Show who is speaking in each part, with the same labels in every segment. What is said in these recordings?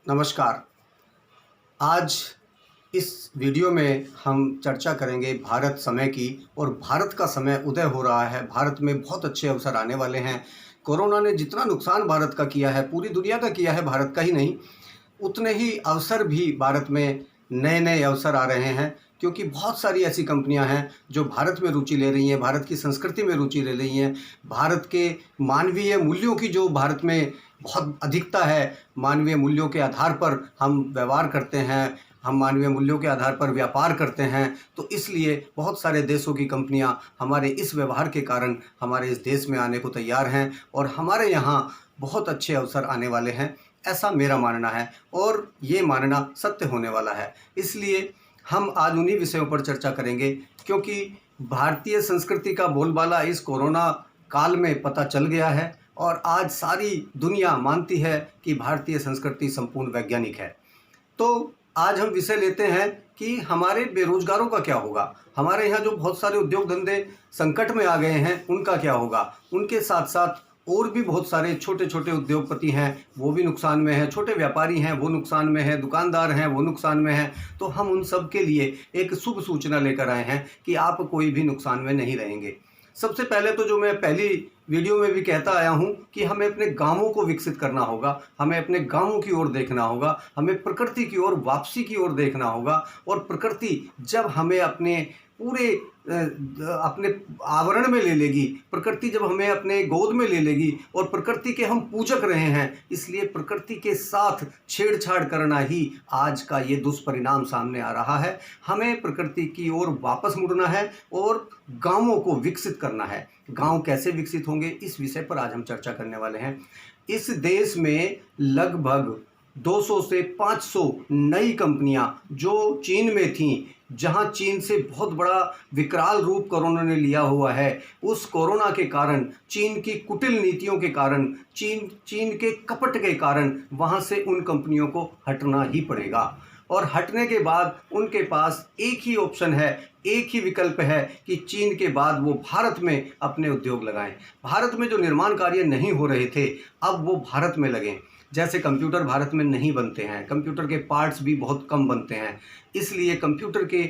Speaker 1: नमस्कार। आज इस वीडियो में हम चर्चा करेंगे भारत समय की। और भारत का समय उदय हो रहा है। भारत में बहुत अच्छे अवसर आने वाले हैं। कोरोना ने जितना नुकसान भारत का किया है, पूरी दुनिया का किया है, भारत का ही नहीं, उतने ही अवसर भी भारत में नए नए अवसर आ रहे हैं। क्योंकि बहुत सारी ऐसी कंपनियां हैं जो भारत में रुचि ले रही हैं, भारत की संस्कृति में रुचि ले रही हैं। भारत के मानवीय मूल्यों की जो भारत में बहुत अधिकता है, मानवीय मूल्यों के आधार पर हम व्यवहार करते हैं, हम मानवीय मूल्यों के आधार पर व्यापार करते हैं। तो इसलिए बहुत सारे देशों की कंपनियां हमारे इस व्यवहार के कारण हमारे इस देश में आने को तैयार हैं और हमारे यहाँ बहुत अच्छे अवसर आने वाले हैं, ऐसा मेरा मानना है। और ये मानना सत्य होने वाला है। इसलिए हम आज उन्हीं विषयों पर चर्चा करेंगे, क्योंकि भारतीय संस्कृति का बोलबाला इस कोरोना काल में पता चल गया है और आज सारी दुनिया मानती है कि भारतीय संस्कृति संपूर्ण वैज्ञानिक है। तो आज हम विषय लेते हैं कि हमारे बेरोजगारों का क्या होगा, हमारे यहाँ जो बहुत सारे उद्योग धंधे संकट में आ गए हैं उनका क्या होगा। उनके साथ साथ और भी बहुत सारे छोटे छोटे उद्योगपति हैं, वो भी नुकसान में हैं, छोटे व्यापारी हैं वो नुकसान में हैं, दुकानदार हैं वो नुकसान में हैं। तो हम उन सब के लिए एक शुभ सूचना लेकर आए हैं कि आप कोई भी नुकसान में नहीं रहेंगे। सबसे पहले तो जो मैं पहली वीडियो में भी कहता आया हूं कि हमें अपने गांवों को विकसित करना होगा, हमें अपने गांवों की ओर देखना होगा, हमें प्रकृति की ओर वापसी की ओर देखना होगा। और प्रकृति जब हमें अपने पूरे अपने आवरण में ले लेगी, प्रकृति जब हमें अपने गोद में ले लेगी, और प्रकृति के हम पूजक रहे हैं, इसलिए प्रकृति के साथ छेड़छाड़ करना ही आज का ये दुष्परिणाम सामने आ रहा है। हमें प्रकृति की ओर वापस मुड़ना है और गांवों को विकसित करना है। गांव कैसे विकसित होंगे, इस विषय पर आज हम चर्चा करने वाले हैं। इस देश में लगभग 200 से 500 नई कंपनियां जो चीन में थीं, जहां चीन से बहुत बड़ा विकराल रूप कोरोना ने लिया हुआ है, उस कोरोना के कारण, चीन की कुटिल नीतियों के कारण, चीन के कपट के कारण वहां से उन कंपनियों को हटना ही पड़ेगा। और हटने के बाद उनके पास एक ही ऑप्शन है, एक ही विकल्प है कि चीन के बाद वो भारत में अपने उद्योग लगाएं। भारत में जो निर्माण कार्य नहीं हो रहे थे, अब वो भारत में लगें। जैसे कंप्यूटर भारत में नहीं बनते हैं, कंप्यूटर के पार्ट्स भी बहुत कम बनते हैं, इसलिए कंप्यूटर के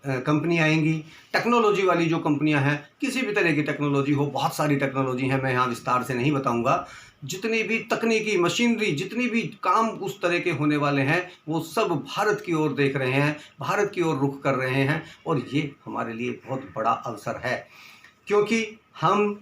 Speaker 1: कंपनी आएंगी। टेक्नोलॉजी वाली जो कंपनियां हैं, किसी भी तरह की टेक्नोलॉजी हो, बहुत सारी टेक्नोलॉजी है, मैं यहाँ विस्तार से नहीं बताऊंगा। जितनी भी तकनीकी मशीनरी, जितनी भी काम उस तरह के होने वाले हैं, वो सब भारत की ओर देख रहे हैं, भारत की ओर रुख कर रहे हैं। और ये हमारे लिए बहुत बड़ा अवसर है, क्योंकि हम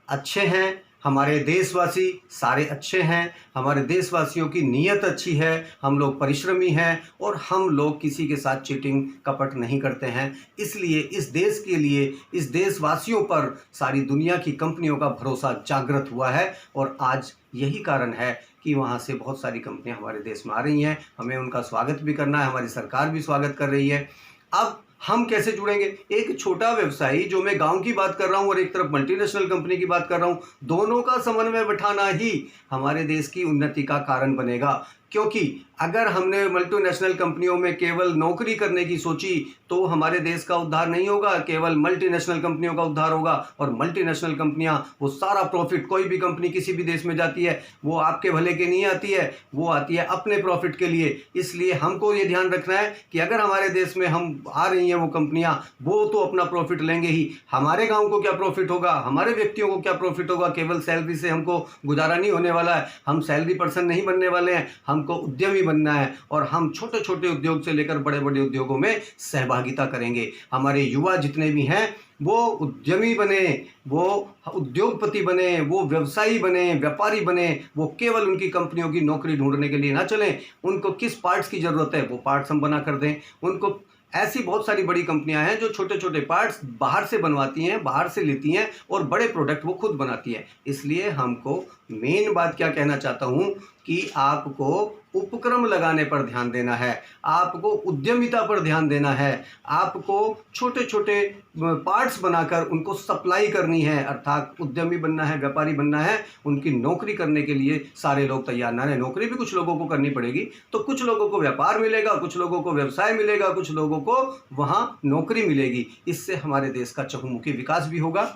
Speaker 1: अच्छे हैं, हमारे देशवासी सारे अच्छे हैं, हमारे देशवासियों की नीयत अच्छी है, हम लोग परिश्रमी हैं और हम लोग किसी के साथ चीटिंग कपट नहीं करते हैं। इसलिए इस देश के लिए, इस देशवासियों पर सारी दुनिया की कंपनियों का भरोसा जागृत हुआ है। और आज यही कारण है कि वहाँ से बहुत सारी कंपनियां हमारे देश में आ रही हैं। हमें उनका स्वागत भी करना है, हमारी सरकार भी स्वागत कर रही है। अब हम कैसे जुड़ेंगे? एक छोटा व्यवसायी, जो मैं गांव की बात कर रहा हूं और एक तरफ मल्टीनेशनल कंपनी की बात कर रहा हूं, दोनों का समन्वय बिठाना ही हमारे देश की उन्नति का कारण बनेगा। क्योंकि अगर हमने मल्टीनेशनल कंपनियों में केवल नौकरी करने की सोची तो हमारे देश का उद्धार नहीं होगा, केवल मल्टीनेशनल कंपनियों का उद्धार होगा। और मल्टीनेशनल कंपनियां, वो सारा प्रॉफिट, कोई भी कंपनी किसी भी देश में जाती है वो आपके भले के नहीं आती है, वो आती है अपने प्रॉफिट के लिए। इसलिए हमको ये ध्यान रखना है कि अगर हमारे देश में हम आ रही हैं वो कंपनियां, वो तो अपना प्रॉफिट लेंगे ही, हमारे गाँव को क्या प्रॉफिट होगा, हमारे व्यक्तियों को क्या प्रॉफिट होगा। केवल सैलरी से हमको गुजारा नहीं होने वाला है, हम सैलरी पर्सन नहीं बनने वाले हैं, हमको उद्यमी बनना है। और हम छोटे छोटे उद्योग से लेकर बड़े बड़े उद्योगों में सहभागिता करेंगे। हमारे युवा जितने भी हैं वो उद्यमी बने, वो उद्योगपति बने, वो व्यवसायी बने, व्यापारी बने। वो केवल उनकी कंपनियों की नौकरी ढूंढने के लिए ना चलें। उनको किस पार्ट्स की ज़रूरत है वो पार्ट्स हम बना कर दें। उनको ऐसी बहुत सारी बड़ी कंपनियां हैं जो छोटे छोटे पार्ट्स बाहर से बनवाती हैं, बाहर से लेती हैं और बड़े प्रोडक्ट वो खुद बनाती हैं। इसलिए हमको मेन बात क्या कहना चाहता हूं कि आपको उपक्रम लगाने पर ध्यान देना है, आपको उद्यमिता पर ध्यान देना है, आपको छोटे छोटे पार्ट्स बनाकर उनको सप्लाई करनी है, अर्थात उद्यमी बनना है, व्यापारी बनना है। उनकी नौकरी करने के लिए सारे लोग तैयार ना है। नौकरी भी कुछ लोगों को करनी पड़ेगी, तो कुछ लोगों को व्यापार मिलेगा, कुछ लोगों को व्यवसाय मिलेगा, कुछ लोगों को वहाँ नौकरी मिलेगी। इससे हमारे देश का चहुमुखी विकास भी होगा।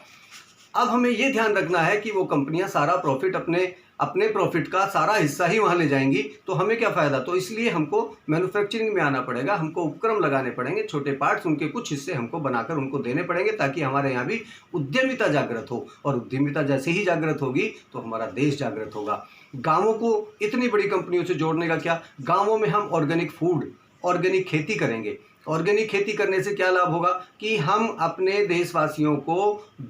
Speaker 1: अब हमें ये ध्यान रखना है कि वो कंपनियां सारा प्रॉफिट अपने अपने प्रॉफिट का सारा हिस्सा ही वहाँ ले जाएंगी तो हमें क्या फ़ायदा। तो इसलिए हमको मैन्युफैक्चरिंग में आना पड़ेगा, हमको उपक्रम लगाने पड़ेंगे, छोटे पार्ट्स उनके कुछ हिस्से हमको बनाकर उनको देने पड़ेंगे ताकि हमारे यहाँ भी उद्यमिता जागृत हो। और उद्यमिता जैसे ही जागृत होगी तो हमारा देश जागृत होगा। गाँवों को इतनी बड़ी कंपनियों से जोड़ने का क्या, गाँवों में हम ऑर्गेनिक फूड, ऑर्गेनिक खेती करेंगे। ऑर्गेनिक खेती करने से क्या लाभ होगा कि हम अपने देशवासियों को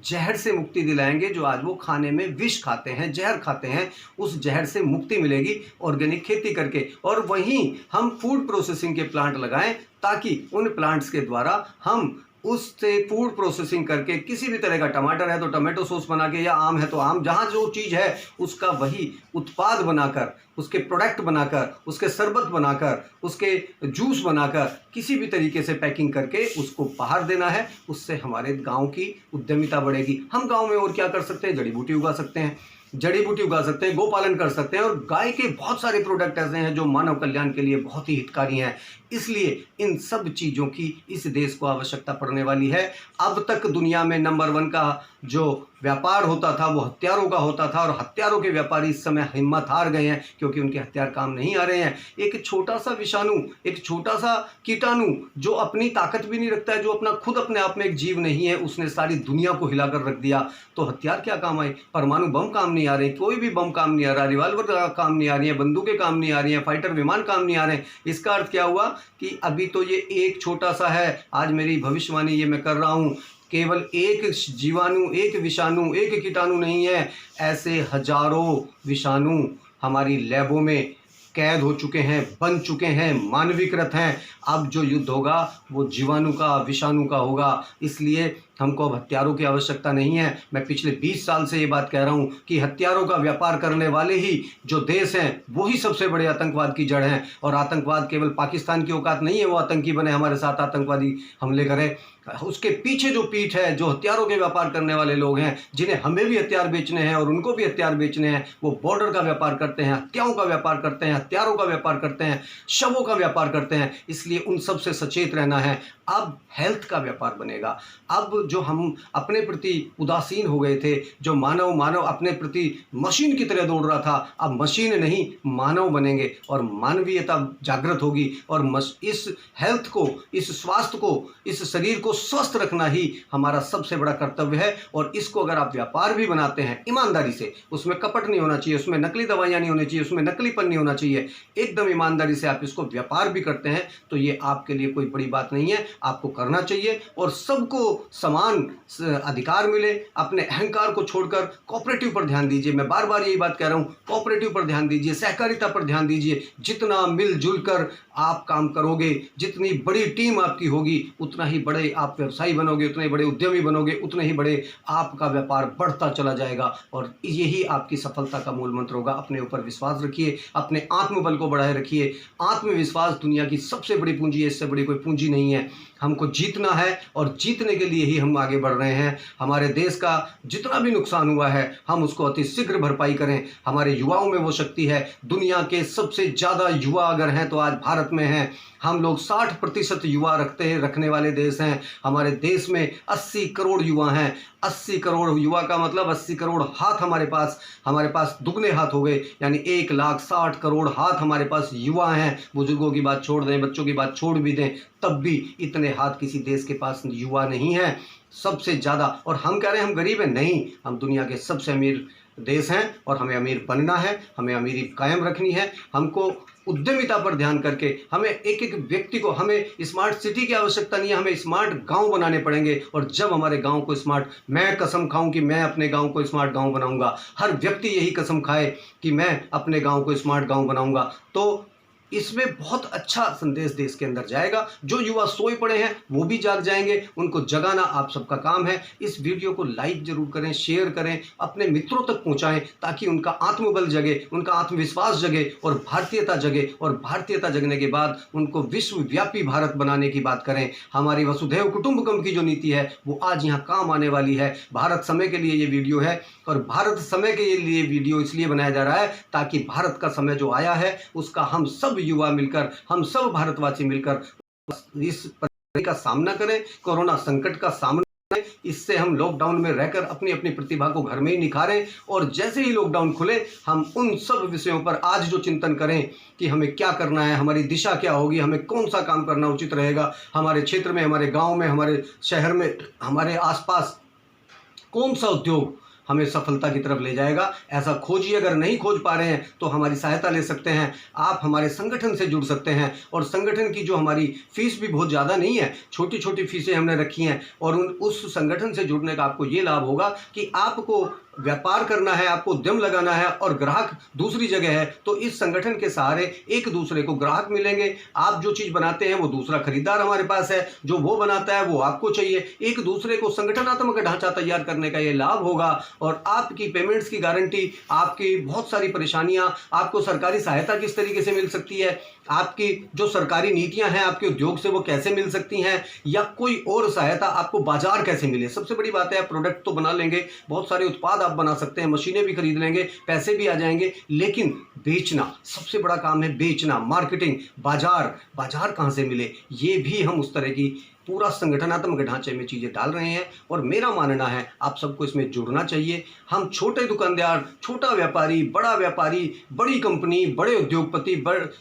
Speaker 1: जहर से मुक्ति दिलाएंगे। जो आज वो खाने में विष खाते हैं, जहर खाते हैं, उस जहर से मुक्ति मिलेगी ऑर्गेनिक खेती करके। और वहीं हम फूड प्रोसेसिंग के प्लांट लगाएं ताकि उन प्लांट्स के द्वारा हम उससे फूड प्रोसेसिंग करके किसी भी तरह का, टमाटर है तो टमाटो सॉस बना के, या आम है तो आम, जहाँ जो चीज़ है उसका वही उत्पाद बनाकर, उसके प्रोडक्ट बनाकर, उसके शरबत बनाकर, उसके जूस बनाकर, किसी भी तरीके से पैकिंग करके उसको बाहर देना है। उससे हमारे गांव की उद्यमिता बढ़ेगी। हम गांव में और क्या कर सकते हैं, जड़ी बूटी उगा सकते हैं, जड़ी बूटी उगा सकते हैं, गोपालन कर सकते हैं, और गाय के बहुत सारे प्रोडक्ट ऐसे हैं जो मानव कल्याण के लिए बहुत ही हितकारी हैं। इसलिए इन सब चीज़ों की इस देश को आवश्यकता पड़ने वाली है। अब तक दुनिया में नंबर 1 का जो व्यापार होता था वो हथियारों का होता था, और हथियारों के व्यापारी इस समय हिम्मत हार गए हैं क्योंकि उनके हथियार काम नहीं आ रहे हैं। एक छोटा सा विषाणु, एक छोटा सा कीटाणु जो अपनी ताकत भी नहीं रखता है, जो अपना खुद अपने आप में एक जीव नहीं है, उसने सारी दुनिया को हिलाकर रख दिया। तो हथियार क्या काम आए, परमाणु बम काम नहीं आ रहे, कोई भी बम काम नहीं आ रहा, रिवाल्वर काम नहीं आ रही है, बंदूकें काम नहीं आ रही हैं, फाइटर विमान काम नहीं आ रहे हैं। इसका अर्थ क्या हुआ कि अभी तो ये एक छोटा सा है। आज मेरी भविष्यवाणी ये मैं कर रहा हूँ, केवल एक जीवाणु, एक विषाणु, एक कीटाणु नहीं है, ऐसे हजारों विषाणु हमारी लैबों में कैद हो चुके हैं, बन चुके हैं, मानवीकृत हैं। अब जो युद्ध होगा वो जीवाणु का, विषाणु का होगा। इसलिए हमको अब हथियारों की आवश्यकता नहीं है। मैं पिछले 20 साल से ये बात कह रहा हूँ कि हथियारों का व्यापार करने वाले ही जो देश हैं वही सबसे बड़े आतंकवाद की जड़ हैं। और आतंकवाद केवल पाकिस्तान की औकात नहीं है वो आतंकी बने, हमारे साथ आतंकवादी हमले करें। उसके पीछे जो पीठ है, जो हथियारों के व्यापार करने वाले लोग हैं, जिन्हें हमें भी हथियार बेचने हैं और उनको भी हथियार बेचने हैं, वो बॉर्डर का व्यापार करते हैं, हत्याओं का व्यापार करते हैं, हथियारों का व्यापार करते हैं, शवों का व्यापार करते हैं। इसलिए उन सब से सचेत रहना है। अब हेल्थ का व्यापार बनेगा। अब जो हम अपने प्रति उदासीन हो गए थे, जो मानव अपने प्रति मशीन की तरह दौड़ रहा था, अब मशीन नहीं मानव बनेंगे और मानवीयता जागृत होगी। और इस हेल्थ को, इस स्वास्थ्य को, इस शरीर को स्वस्थ रखना ही हमारा सबसे बड़ा कर्तव्य है। और इसको अगर आप व्यापार भी बनाते हैं ईमानदारी से, उसमें कपट नहीं होना चाहिए, उसमें नकली दवाइयाँ नहीं होनी चाहिए, उसमें नकलीपन नहीं होना चाहिए, एकदम ईमानदारी से आप इसको व्यापार भी करते हैं, तो ये आपके लिए कोई बड़ी बात नहीं है। आपको करना चाहिए और सबको समान अधिकार मिले। अपने अहंकार को छोड़कर कोऑपरेटिव पर ध्यान दीजिए। मैं बार बार यही बात कह रहा हूँ, कोऑपरेटिव पर ध्यान दीजिए, सहकारिता पर ध्यान दीजिए। जितना मिलजुल कर आप काम करोगे, जितनी बड़ी टीम आपकी होगी, उतना ही बड़े आप व्यवसायी बनोगे, उतने बड़े उद्यमी बनोगे, उतने ही बड़े आपका व्यापार बढ़ता चला जाएगा। और यही आपकी सफलता का मूल मंत्र होगा। अपने ऊपर विश्वास रखिए, अपने आत्मबल को बढ़ाए रखिए। आत्मविश्वास दुनिया की सबसे बड़ी पूंजी है, इससे बड़ी कोई पूंजी नहीं है। हमको जीतना है और जीतने के लिए ही हम आगे बढ़ रहे हैं। हमारे देश का जितना भी नुकसान हुआ है हम उसको अति शीघ्र भरपाई करें। हमारे युवाओं में वो शक्ति है। दुनिया के सबसे ज़्यादा युवा अगर हैं तो आज भारत में हैं। हम लोग 60% युवा रखने वाले देश हैं। हमारे देश में 80 करोड़ युवा हैं। 80 करोड़ युवा का मतलब 80 करोड़ हाथ हमारे पास दुगने हाथ हो गए, यानी 1,60,000 हाथ हमारे पास युवा हैं। बुजुर्गों की बात छोड़ दें, बच्चों की बात छोड़ भी दें, तब भी इतने हाथ किसी देश के पास युवा नहीं है, सबसे ज़्यादा। और हम कह रहे हैं हम गरीब हैं, नहीं, हम दुनिया के सबसे अमीर देश हैं और हमें अमीर बनना है, हमें अमीरी कायम रखनी है। हमको उद्यमिता पर ध्यान करके हमें एक एक व्यक्ति को, हमें स्मार्ट सिटी की आवश्यकता नहीं है, हमें स्मार्ट गांव बनाने पड़ेंगे। और जब हमारे गांव को स्मार्ट, मैं कसम खाऊं कि मैं अपने गांव को स्मार्ट गांव बनाऊंगा, हर व्यक्ति यही कसम खाए कि मैं अपने गांव को स्मार्ट गांव बनाऊंगा, तो इसमें बहुत अच्छा संदेश देश के अंदर जाएगा। जो युवा सोए पड़े हैं वो भी जाग जाएंगे, उनको जगाना आप सबका काम है। इस वीडियो को लाइक जरूर करें, शेयर करें, अपने मित्रों तक पहुंचाएं ताकि उनका आत्मबल जगे, उनका आत्मविश्वास जगे और भारतीयता जगे। और भारतीयता जगने के बाद उनको विश्वव्यापी भारत बनाने की बात करें। हमारी वसुधैव कुटुंबकम की जो नीति है वो आज यहाँ काम आने वाली है। भारत समय के लिए ये वीडियो है, और भारत समय के लिए वीडियो इसलिए बनाया जा रहा है ताकि भारत का समय जो आया है उसका हम सब युवा मिलकर, हम सब भारतवासी मिलकर इस परिस्थिति का सामना करें, कोरोना संकट का सामना इससे हम लॉकडाउन में रहकर अपनी अपनी प्रतिभा को घर में ही निखारें और जैसे ही लॉकडाउन खुले हम उन सब विषयों पर आज जो चिंतन करें कि हमें क्या करना है, हमारी दिशा क्या होगी, हमें कौन सा काम करना उचित रहेगा, हमारे क्षेत्र में, हमारे गांव में, हमारे शहर में, हमारे आसपास कौन सा उद्योग हमें सफलता की तरफ ले जाएगा, ऐसा खोजिए। अगर नहीं खोज पा रहे हैं तो हमारी सहायता ले सकते हैं, आप हमारे संगठन से जुड़ सकते हैं। और संगठन की जो हमारी फीस भी बहुत ज़्यादा नहीं है, छोटी छोटी फीसें हमने रखी हैं और उस संगठन से जुड़ने का आपको ये लाभ होगा कि आपको व्यापार करना है, आपको उद्यम लगाना है और ग्राहक दूसरी जगह है, तो इस संगठन के सहारे एक दूसरे को ग्राहक मिलेंगे। आप जो चीज़ बनाते हैं वो दूसरा खरीदार हमारे पास है, जो वो बनाता है वो आपको चाहिए। एक दूसरे को संगठनात्मक ढांचा तैयार करने का ये लाभ होगा और आपकी पेमेंट्स की गारंटी, आपकी बहुत सारी परेशानियां, आपको सरकारी सहायता किस तरीके से मिल सकती है, आपकी जो सरकारी नीतियां हैं आपके उद्योग से वो कैसे मिल सकती हैं, या कोई और सहायता आपको बाजार कैसे मिले। सबसे बड़ी बात है, आप प्रोडक्ट तो बना लेंगे, बहुत सारे उत्पाद आप बना सकते हैं, मशीनें भी खरीद लेंगे, पैसे भी आ जाएंगे, लेकिन बेचना सबसे बड़ा काम है। बेचना, मार्केटिंग, बाजार कहाँ से मिले, ये भी हम उस तरह की पूरा संगठनात्मक ढांचे में चीज़ें डाल रहे हैं और मेरा मानना है आप सबको इसमें जुड़ना चाहिए। हम छोटे दुकानदार, छोटा व्यापारी, बड़ा व्यापारी, बड़ी कंपनी, बड़े उद्योगपति,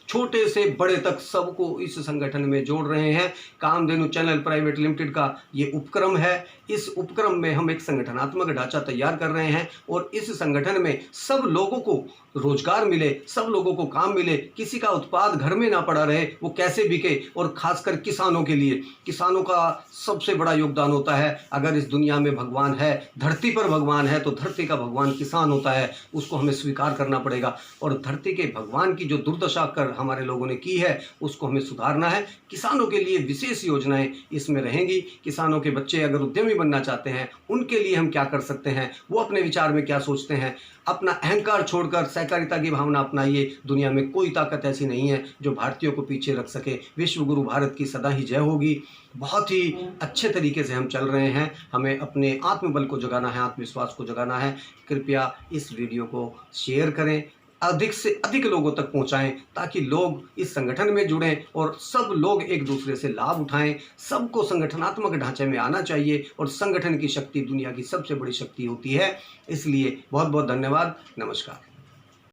Speaker 1: छोटे से बड़े तक सबको इस संगठन में जोड़ रहे हैं। कामधेनु चैनल प्राइवेट लिमिटेड का ये उपक्रम है। इस उपक्रम में हम एक संगठनात्मक ढांचा तैयार कर रहे हैं और इस संगठन में सब लोगों को रोजगार मिले, सब लोगों को काम मिले, किसी का उत्पाद घर में ना पड़ा रहे, वो कैसे बिके। और खासकर किसानों के लिए, किसानों का सबसे बड़ा योगदान होता है। अगर इस दुनिया में भगवान है, धरती पर भगवान है, तो धरती का भगवान किसान होता है, उसको हमें स्वीकार करना पड़ेगा। और धरती के भगवान की जो दुर्दशा कर हमारे लोगों ने की है उसको हमें सुधारना है। किसानों के लिए विशेष योजनाएं इसमें रहेंगी। किसानों के बच्चे अगर उद्यमी बनना चाहते हैं उनके लिए हम क्या कर सकते हैं, वो अपने विचार में क्या सोचते हैं, अपना अहंकार छोड़कर सहकारिता की भावना अपनाइए। दुनिया में कोई ताकत ऐसी नहीं है जो भारतीयों को पीछे रख सके। विश्व गुरु भारत की सदा ही जय होगी। बहुत ही अच्छे तरीके से हम चल रहे हैं। हमें अपने आत्मबल को जगाना है, आत्मविश्वास को जगाना है। कृपया इस वीडियो को शेयर करें, अधिक से अधिक लोगों तक पहुंचाएं ताकि लोग इस संगठन में जुड़ें और सब लोग एक दूसरे से लाभ उठाएं। सबको संगठनात्मक ढांचे में आना चाहिए और संगठन की शक्ति दुनिया की सबसे बड़ी शक्ति होती है। इसलिए बहुत बहुत धन्यवाद। नमस्कार।